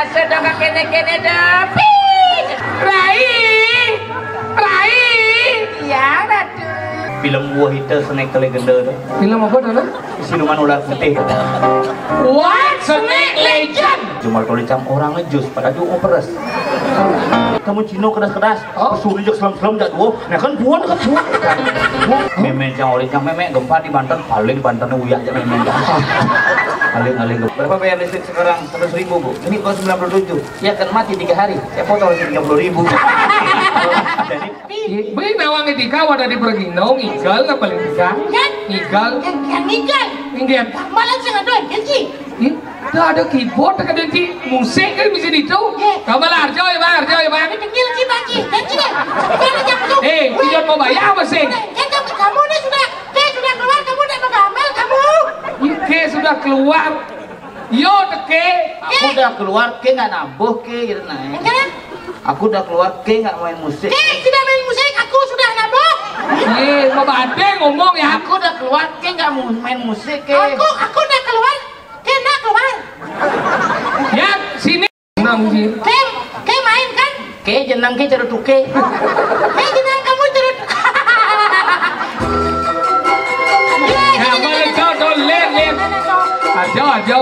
rasa dong kene-kene depi. Rai. Ya, Ratu. Film gua hitam snack legenda tuh. Film apa tuh? Siluman ular putih. What? Snake Legend. Cuma kalau dicam orang ngejus pada juga peres. Kamu Cino keras-keras, suruh jok selam-selam jak dua, nah kan buan kan buan. Memen yang oleh yang memen gempa di Banten, paling di Banten uyak aja memen. Paling gempa. Berapa bayar listrik sekarang? 100.000 bu. Ini kau 97. Ya kan mati 3 hari. Saya foto 30.000. Beli nawang etika wadah di Perginong, igal nggak paling igal? Igal. Yang igal. Ingin. Malah jangan doang, kenci. Dah ada keyboard, ada di musik kan bisa itu. Kamu lah Arjo ya bang, Arjo ya bang. Kecil sih Panji, kenci deh. Jangan jam tuh. Tidak mau bayar masing. Kamu nih sudah keluar, kamu udah mengambil kamu. Ke sudah keluar. Yo teke. Aku udah keluar, ke nggak nambah ke gitu naik. Aku udah keluar, ke nggak main musik. Tidak main musik, aku sudah nambah. Mau badeng ngomong ya. Aku udah keluar, ke nggak main musik ke. Aku udah keluar, ke nak keluar. Ya sini. Nangji. Ke main kan? Ke jenang ke cerut ke. Jenang kamu cerut. Kamu kau len. Ajo.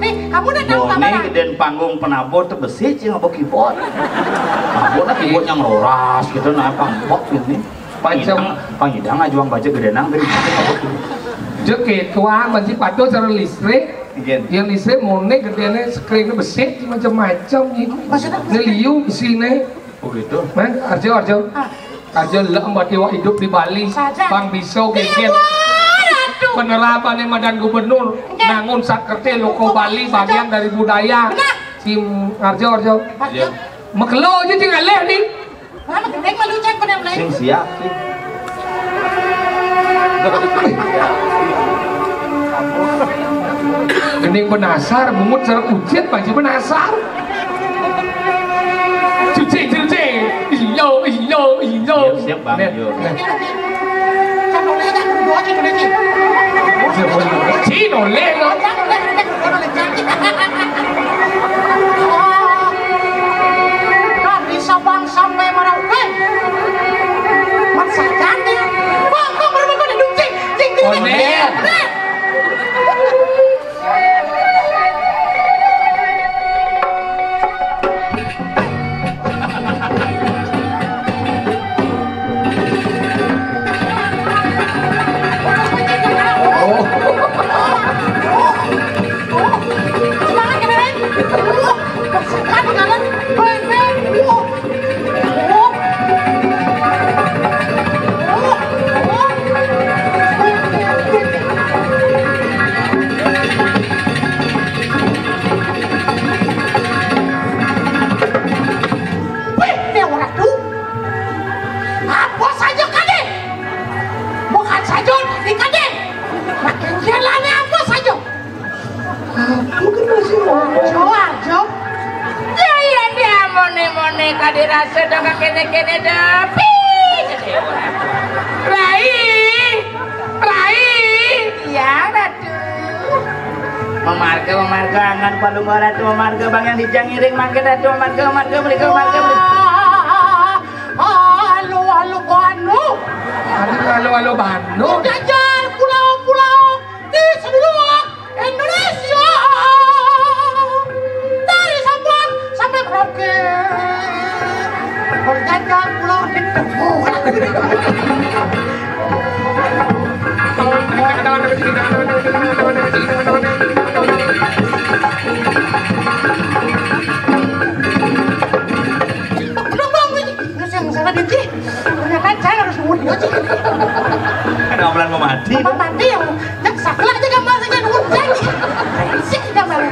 Kamu udah tahu kamu ini gedean panggung penabur terbesi sih ngapa keyboard. Penabur keyboard yang ngeloras gitu nah panggung ini. Pangidang ajuang baca gedenang dari Jeket tua masih patuh cara listrik. Yang listrik monek gedeannya screen besi macam-macam gitu. Ngeliu di sini. Oh gitu. Man, Arjo. Arjo lembat dewa hidup di Bali. Bang Biso keken. Penerapan Madan Gubernur nangun Sakerti Loko Bali bagian dari budaya. Tim Arjo. Makelo aja tinggal leh nih. Mana gendeng malu cek pada mulai. Sing siap sih. Gending penasar, bungut cara ujian panji penasar. Cuci. Iyo. Siap bang. Cino lego. Bisa bang sampai Merauke. Masa jadi. Bang baru duduk cing. Oner. Dirasa dong kene-kene depi. Rai. Ya Ratu. Memarga angan palung Ratu memarga bang yang dijangiring mangke Ratu memarga beli. Halo Banu. Jajar pulau-pulau di seluruh Indonesia. Dari Sabang sampai Merauke. Jajar pulau di Ngomlan mau mati. Mati yang sakla aja gambar saja hujan. Sik gambar.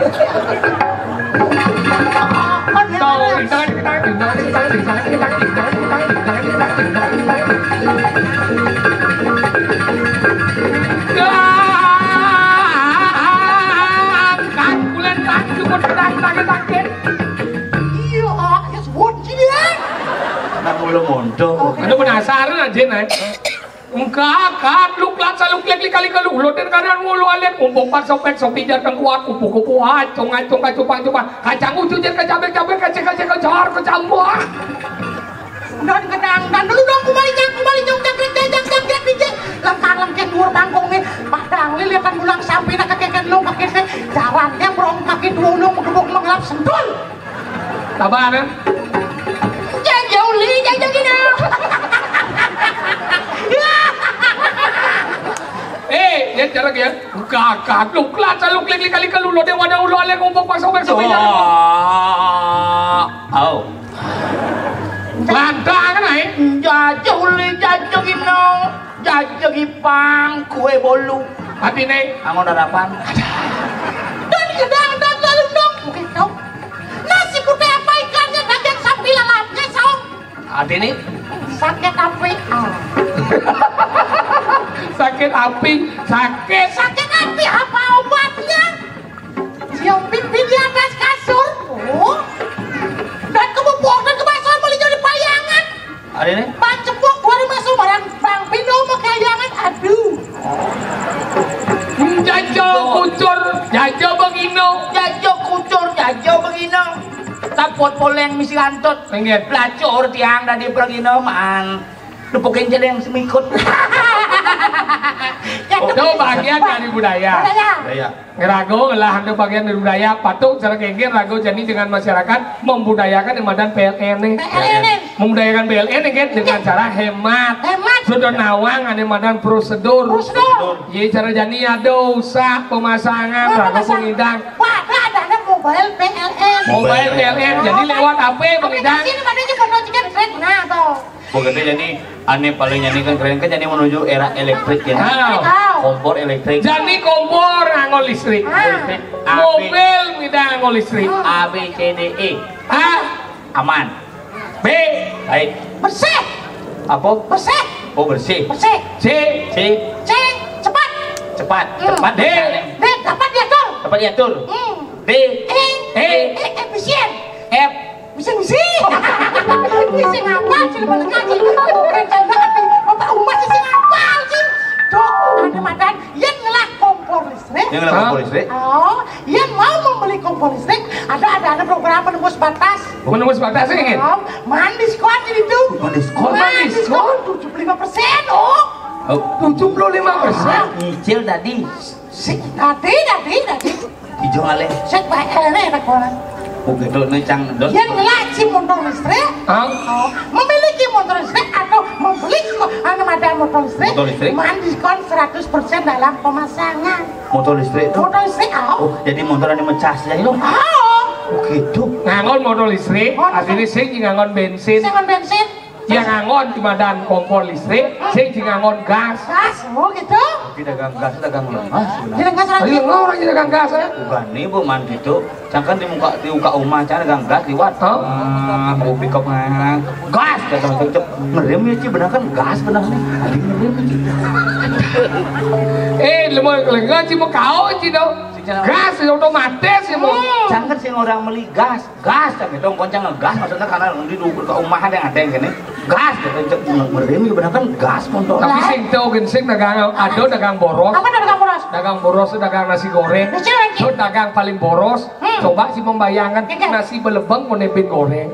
Belum mondok. Anu penasaran aja naik. Enggak, lu lat saluk lek kali kalau lu den kanan mulu alet umpuk pas sopek sopi jatang kuat kupu-kupu acung kacupang kacang ucu jen kacabek kacek kejar kecampur. Dan gedang dan dulu dong kembali jong jang DJ lengkang dhuwur panggung nih padang liliatan bulang sampai nak kakek lu kakek jalannya brong kaki dulu gebuk mengelap sentul. Tabaran. Jauh li jauh gini. Ya cara ya. Kakak lu lat saluk lek kali kalau lu den wadah ulu alet umpuk pas sopek sopi jatang. Oh. Lantang kan ai? Jajah ipang kue bolu. Hati nih. Angon harapan. Dan gedang dan lalu dong. Oke kau. Nasi putih apa ikannya daging sapi lalapnya saung. Adi nih. Sakit api. Sakit Sakit api apa obatnya? Cium pipi di atas kasur. Oh. Dan kebubuk dan kebasuhan boleh jadi payangan. Adi nih. Pancepok gua dimasuk barang Bang Pino mau kayangan. Aduh. Jajah kucur, jajah begino. Jajah kucur, jajah begino. Tapot poleng misi antut. Pengen. Pelacur tiang dari pergino man. Lupukin jeleng semikut. Itu bagian dari budaya. Daya. Rago lah itu bagian dari budaya. Patut cara kengkir rago jadi dengan masyarakat membudayakan emadan PLN nih. Membudayakan PLN kan dengan cara hemat. Sudah nawang ada emadan prosedur. Jadi cara jadi ada usah pemasangan rago pengidang. Wah, ada mobile PLN. Mobile PLN jadi lewat HP pengidang. Aplikasi ini padanya foto chicken friend. Nah, tuh. Bukan jadi aneh paling nyanyi kan keren kan jadi menuju era elektrik ya. Kompor elektrik. Jadi kompor nganggo listrik. Mobil tidak nganggo listrik. A B C D E. A Aman. B Baik. Bersih. Apa? Bersih. Oh bersih. Bersih. C C C. Cepat. cepat. Cepat. D D. Dapat diatur. Dapat diatur. D Efisien. F Bisa. Bisa ngapal sih lepas ngaji. Keren canda api. Bapak umat sih ngapal sih. Dok, ada madan yang ngelah kompor listrik. yang ngelapor listrik. Oh, yang mau membeli kompor listrik ada program menembus batas. menembus batas ingin. Man diskon jadi itu. Man diskon? 75%. Oh. 75%. Nyicil tadi. Tadi. Hijau ngale. Set baik enak orang. Oh gitu cang dos. Yang ngelaci motor listrik. Oh, memiliki motor listrik atau membeli motor listrik, man diskon 100% dalam pemasangan. Motor listrik tuh. Motor listrik, Oh, jadi motor yang mecas jadi dong. Oh, Gitu. Ngangon motor listrik, aslinya sing ngangon bensin. dengan bensin, Yang ngangon di badan kompor listrik, sing ngangon gas. gas, oh gitu. Tapi dagang gas dagang lemas sebenarnya. Jadi gas Ayo lagi. orang jadi dagang gas ya. Bukan nih bu man gitu. Cangkan di muka rumah cara dagang gas liwat. Mau pick up gas kata cep ngerem ya sih benar kan gas benar nih. Tadi ngerem Lemah lengan sih mau kau sih dong. Gas otomatis sih mau. Cangkan sih orang beli gas tapi dong koncang ngegas maksudnya karena di rumah ada yang gini. Gas kata cep ngerem ya benar kan gas motor. Tapi sing tau gensing dagang dagang boros. Apa dagang boros? Dagang boros itu dagang nasi goreng. So dagang paling boros. Coba sih membayangkan nasi belebeng mau nebeng goreng.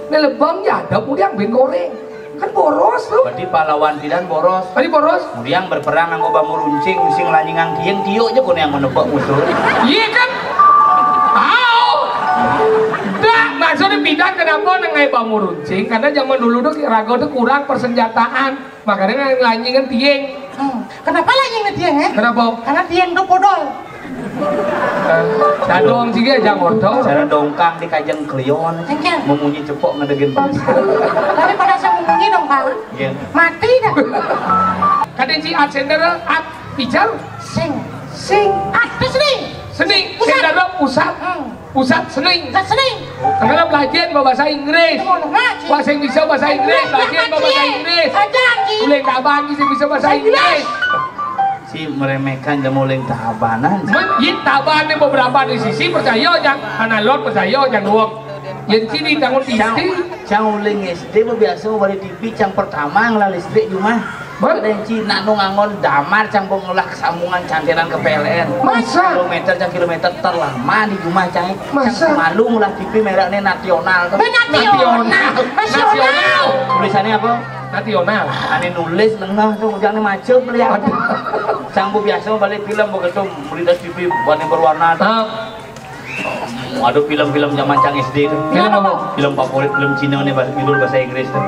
Ini lebeng ya ada kemudian ben goreng. Kan boros tuh. Berarti pahlawan tidak boros. Tadi boros. Kemudian berperang nganggo bambu runcing, sing lanjingan kieu tieu aja kono yang menebak musuh. Iya kan? Tahu. Dah, maksudnya bidan kenapa nengai bambu runcing? Karena zaman dulu tuh rago tuh kurang persenjataan. Makanya lanjingan tieng. Kenapa lagi ngetieng ya? Kenapa? Karena tieng tuh podol. Dadong sih aja ngorto. Cara dongkang di kajang klion, Engkel. memunyi cepok ngedegin bangsa. Tapi pada saya ngomongin dong Kang. Iya. Mati dah. Kadang si adsender at pijar. Sing. Terus nih. Seni, Pusat. sendara pusat. Pusat seni. Gak sering. Karena belajar bahasa Inggris. Mau ngaji. Wah, saya bisa bahasa Inggris, belajar bahasa Inggris. Ngaji. Boleh tak bagi saya bisa bahasa Inggris. Si meremehkan jamuleng tahabanan. Yin taban ni beberapa di sisi percaya yang analog percaya yang luak. Yang sini tangun Cang tisti. Cang uleng SD biasa balik TV cang pertama ngelah listrik cuma Ada yang Cina nu ngangon damar campur ngolah sambungan cantiran ke PLN. Masa? Kilometer terlama di rumah cai. Masa? Malu ngulah TV mereknya nasional. Nasional. Tulisannya apa? Nasional. Ane nulis lengah tuh jangan macet lihat. Canggu biasa balik film begitu berita TV warna berwarna. Ada film-film zaman cang SD itu. Film apa? Film favorit film Cina nih bahasa Inggris tuh.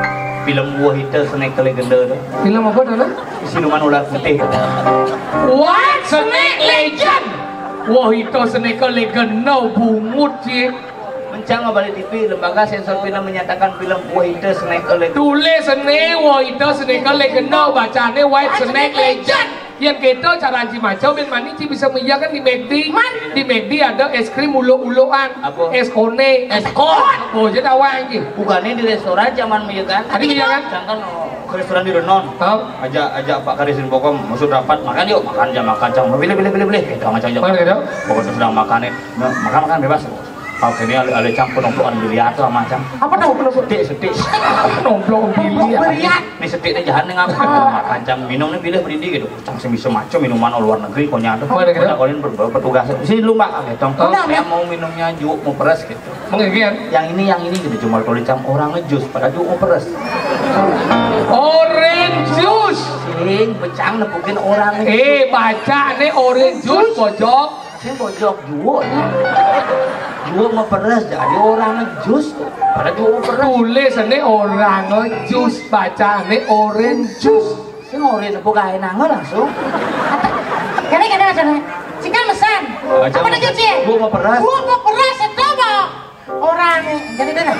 Film Wahita Snake Legend tuh. Film apa dulu? Siluman ular putih. What? Snake Legend? Wah itu Snake Legend no bungut sih. Mencang balik TV, lembaga sensor film menyatakan film Wahita Snake Legend. Tulis Snake, wah itu Snake Legend no bacanya White Snake Legend. Yang kita cara macam ben mani bisa menjaga di McD. Di McD ada es krim ulo-uloan, es kone, es kon. Oh jadi awang gitu. Bukannya di restoran zaman menjaga. Tadi menjaga? Jangan ke restoran di Renon. Aja Pak Karisin Bokom maksud rapat makan yuk makan jam makan jam. Pilih. Itu macam jam. Mana gitu? Pokoknya sedang makan nih. Makan bebas. Oke ini ada campur nomplok biliar tuh macam. Apa tuh? Setik. Nomplok biliar. Ini setiknya jahan nih makan jam minum nih pilih berdiri gitu. Cang bisa macam minuman luar negeri konyol tuh. Kita kalian bertugas. Sini dulu mbak, gitu. Saya mau minumnya juk mau peres gitu. Mengikian? Yang ini gitu cuma tulis cam orang ngejus pada juk mau peres. Orange juice. Sing becang nepukin orang. Baca nih orange juice pojok. Sing pojok juk. Juk mau peres jadi orang ngejus pada juk mau peres. Tulis nih orang ngejus baca nih orange juice. Sing orange nepuk kain nangol langsung. Kene aja. Sikan mesan. Apa nak cuci? Juk mau peres. Gua mau peras itu mau. Orang jadi dana.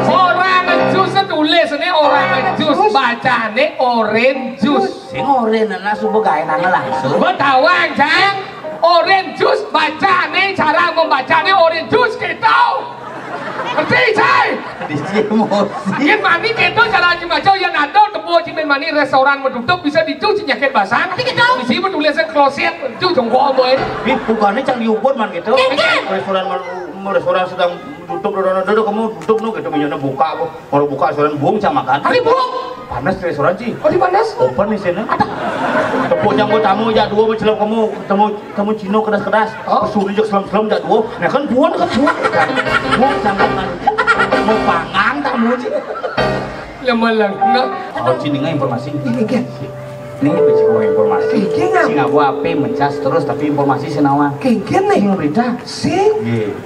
Orang jus tulis nih orang jus baca nih orange juice. Sing orange nana subuh kain nangol langsung. Betawang jang orange juice baca nih cara membaca nih orange juice gitu. Ngerti say? Yang mani gitu cara macam yang ada tebu cimen mani restoran menutup bisa dicuci nyakit basah. Di sini tulisan kloset itu jongkok boy. Bukannya cang diukur man gitu. Restoran sedang tutup duduk kamu duduk nu gitu minumnya buka kalau buka restoran buang cang makan. Hari buang. Panas restoran sih. Oh di panas? Open di sini. Tepuk janggut tamu ya dua mencelam kamu Cino kedas-kedas. Pesuri jok selam-selam ya dua. Nah kan buang. Buang jangan mau pangang tamu sih. Lemelang. Oh Cini nggak informasi. Ini bacaan informasi. Sing aku ape mencas terus tapi informasi senawan. Kengken nih berita. Sing.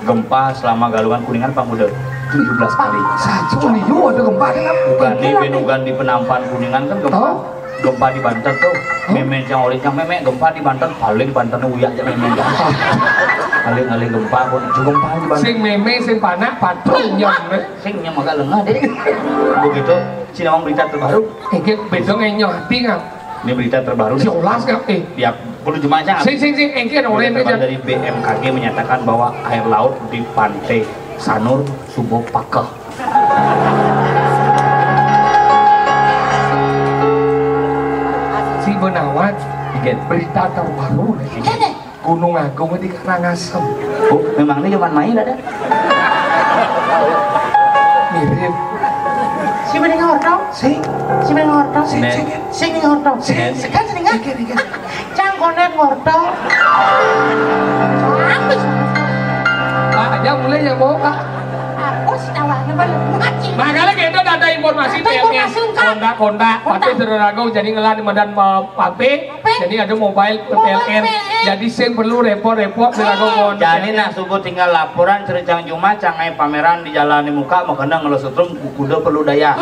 Gempa selama Galungan Kuningan Pamuda 17 kali. Satu liu ada gempa kan? Bukan di Benugan di Penampan Kuningan kan gempa. Gempa di Banten tuh. Memen yang oleh yang memek gempa di Banten paling Banten uyak aja memen. Paling gempa pun gempa di Banten. Sing meme sing panak patung nyong. Sing nyong agak lengah deh. Begitu Cinawang berita terbaru. Kengken bedong enyoh hati ngap. Ini berita terbaru. Si Olas ngap Pihak perlu jemaah Sing engken orange aja. Dari BMKG menyatakan bahwa air laut di pantai Sanur Subo Pakeh. Si Benawat berita terbaru nih. Gunung Agung di Karangasem. Oh, memang ini zaman main ada. Mirip. Si mending ngortong. Sing ngortong. Sekan sing ngak. Cang konen ngortong. Pak aja mulai ya mau Pak. Aku sih tawaannya balik ngaji. Makanya kita ada informasi PLN kontak Pape Terarago jadi ngelan di Medan Pape jadi ada mobile PLN jadi sing perlu report Terarago jadi nah subuh tinggal laporan cerecang Jumat cangai pameran di jalan di muka mau kena ngelosutrum kuda perlu daya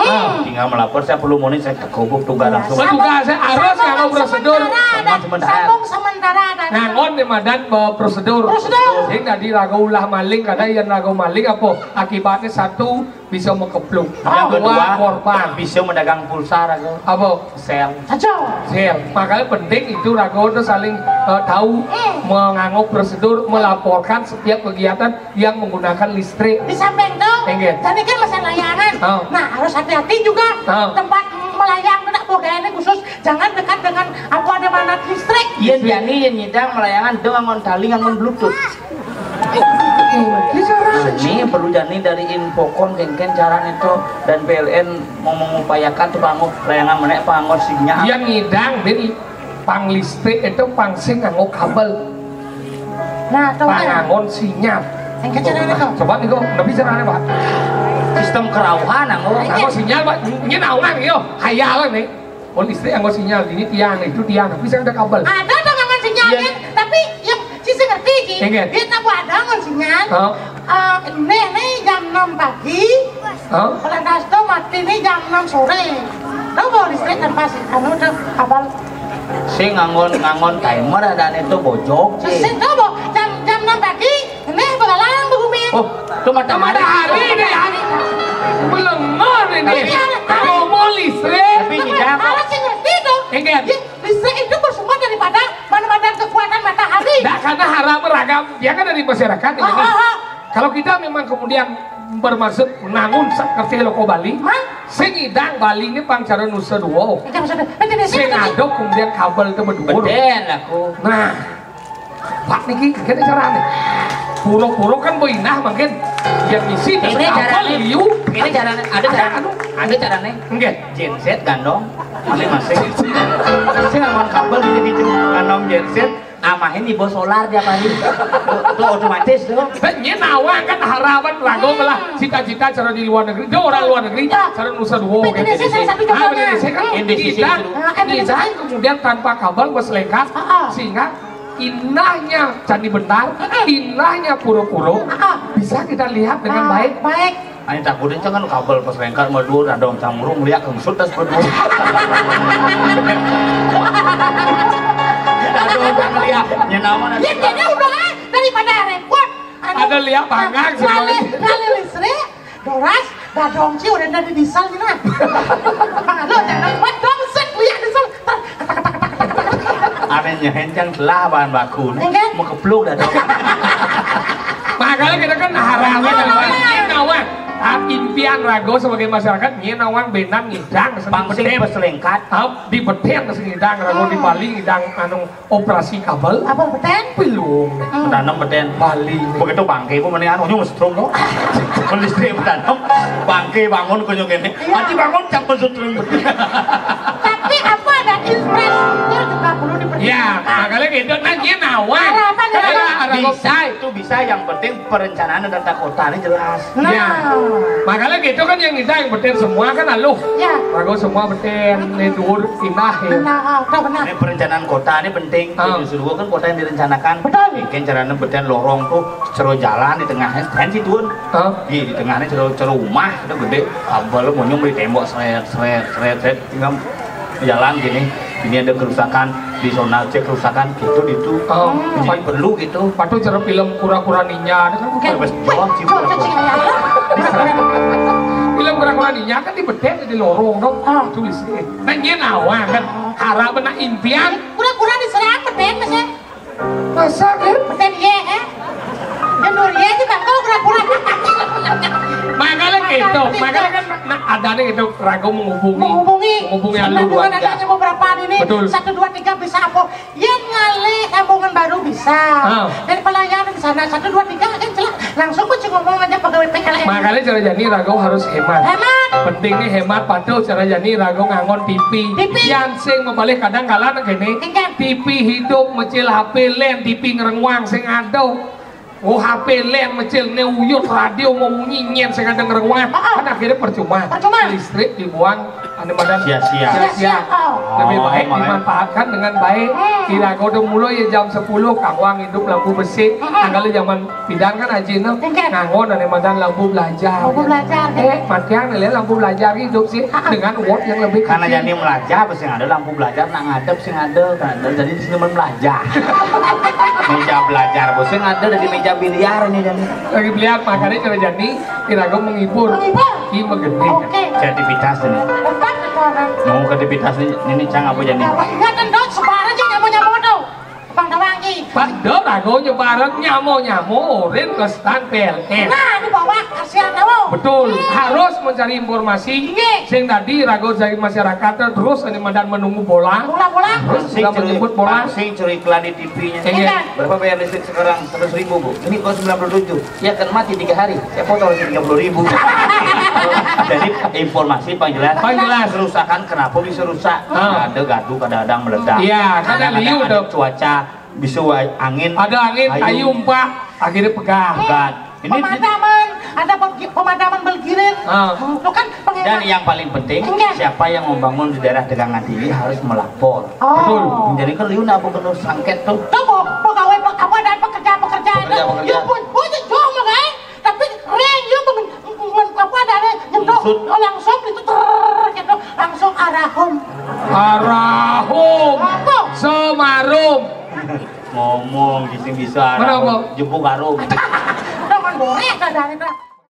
tinggal melapor saya perlu moni saya kekubuk tugas langsung tugas saya harus kalau prosedur sambung sementara ngangon di Medan prosedur sing tadi rago ulah maling kada yang rago maling apa akibatnya satu bisa mengkeplung yang kedua korban bisa mendagang pulsa rago apa sel makanya penting itu rago itu saling tahu menganggap prosedur melaporkan setiap kegiatan yang menggunakan listrik di samping itu tadi kan masalah layangan nah harus hati-hati juga tempat melayang tidak boga khusus jangan dekat dengan apa ada manat listrik iya jani yang nyidang melayangan dengan tali dengan bluetooth Ini perlu jani dari Infocom kengken cara itu dan PLN mau mengupayakan tuh pangu layangan mana pangu sinyal. Yang ngidang dari pang listrik itu pang sing nganggo kabel. Nah, tahu kan? Pangangon sinyal. Yang caranya kok. Coba nih kok, tapi caranya Pak. Sistem kerauhan Nganggo sinyal Pak, ini naungan yo, hayalan nih. Oh listrik nganggo sinyal, ini tiang itu tiang, tapi saya ada kabel. Ada ngangon sinyalnya, tapi yang sisi ngerti sih. Dia tahu ada ngangon sinyal. Nih jam 6 pagi. Kalau nasto mati nih jam 6 sore. Tahu mau listrik kan pas anu tuh kabel. Si ngangon timer ada itu bojok. Sing tahu jam 6 pagi. Nih bakalan bumi. Oh, itu matahari nih hari. Belengor ini. Kalau mau listrik. Tapi tidak. Kalau sih ngerti tuh. Listrik itu bersumber daripada mana-mana kekuatan matahari. Nah, karena harap beragam, dia kan dari masyarakat. Kalau kita memang kemudian bermaksud menangun seperti loko Bali, sengidang Bali ini pangcara nusa dua. Sing adok kemudian kabel itu berdua. Beden aku. Nah, Pak Niki, kita cara nih. Puro-puro kan boinah mungkin yang isi ini caranya liu. Ini caranya ada caranya. Enggak. Genset gandong. Masing-masing. Saya ngangon kabel gitu gandong genset. Amahin di bawah solar dia hari. Itu otomatis tuh. Ini nawang kan harapan lagu malah cita-cita cara di luar negeri. Dia orang luar negeri. Cara nusa dua. Indonesia salah satu contohnya. Kita kemudian tanpa kabel berselengkat sehingga indahnya Candi Benar, indahnya Puro-Puro bisa kita lihat dengan baik. Baik. Ini takutnya kan kabel pas lengkar madur ada camurung lihat kengsut tas berdua. Aduh, jangan lihat. Nyenaman. Ya jadi udah daripada repot. Ada lihat panggang semuanya. Kali listrik, doras, dadong sih udah dari diesel gitu. Lo jangan buat domset lihat diesel. Anehnya hencang telah bahan baku mau kepluk dah dong. Makanya kita kan harapan nawang impian rago sebagai masyarakat nawang benang ngidang pangsing peselengkat di beten ngidang rago di Bali ngidang anu operasi kabel apa beten belum menanam beten Bali begitu bangke pun mendingan onyong setrum dong listrik menanam bangke bangun konyong ini nanti bangun campur setrum. Tapi apa ada inspirasinya juga perlu diperhatikan. Ya makanya gitu nanya nawang bisa yang penting perencanaan dan tata kota ini jelas. Ya makanya gitu kan yang kita yang beten semua kan aluh ya rago semua beten dur indah ya benar. Ini perencanaan kota ini penting. Justru kan kota yang direncanakan bikin caranya beten lorong tuh cero jalan di tengahnya kan situn di tengahnya cero rumah itu gede kabel monyong di tembok seret tinggal jalan gini ini ada kerusakan di zona C kerusakan gitu jadi perlu gitu patuh cara film kura-kura ninja kan film kura-kura ninja kan di beten di lorong dong tulis nanya nawang kan harapan impian Kura-kura diserang beten masih masa kan beten ye dan Nuria juga kau kura-kura makanya gitu makanya kan ada nih gitu ragu menghubungi sambungan adanya beberapa ini betul 1, 2, 3 bisa apa yang ngali sambungan baru bisa dari pelayanan di sana 1, 2, 3 kan jelas langsung kucing ngomong aja pegawai PLN makanya cara jadi ragu harus hemat penting nih hemat patuh cara jadi ragu ngangon TV yang sing membalik kadang kala gini TV hidup mecil HP len TV ngerengwang sing ado oh HP len mecil neuyut radio mau nyinyir saya kadang ngerengwang kan akhirnya percuma listrik dibuang anu badan sia-sia lebih baik dimanfaatkan dengan baik kira kode mulai ya jam 10 kawang hidup lampu besi tanggal zaman bidang kan aja ngangon anu badan lampu belajar makian lihat lampu belajar hidup sih dengan watt yang lebih karena jadi belajar pasti ada lampu belajar nak ngadep sih ada jadi di sini belajar meja belajar bosnya ada dari meja biliar ini dan lagi biliar makanya cara jadi kira-kira menghibur ini menggede kreativitas ini mau kreativitas ini cang apa jadi nggak tendok sebar aja nyamuk tuh bang Tawangi Pak Dora go nyebaran nyamo oren ke stand PLN nah dibawa kasihan kamu Betul, harus mencari informasi. Sing tadi ragu dari masyarakat terus ini Madan menunggu bola. Bola. Terus sudah menyebut bola. Sing curi iklan di TV-nya. Iya. Berapa bayar listrik sekarang? 100.000 Bu. Ini kok 97. Ya kan mati 3 hari. Saya potong 30.000. Jadi informasi paling jelas. Paling jelas. Kerusakan kenapa bisa rusak? Ada gaduh kadang-kadang meledak. Iya, kadang liu ada tuh. cuaca bisa angin. Ada angin, kayu umpah, akhirnya pegang. Ini Pemadaman, ada pemadaman belgirin. Itu kan dan penghemat. yang paling penting siapa yang membangun di daerah Degangan ini harus melapor. Betul. Jadi kan liu nak bukan sangket tuh. Tuh, pegawai kamu ada pekerja-pekerja itu. Pekerja-pekerja. Ya pun, jauh makanya. Tapi ring ya apa ada nyentuh langsung itu gitu langsung arahum. Apa? Semarum. Ngomong bisa Kenapa? jemput harum. Jangan boleh keadaan itu.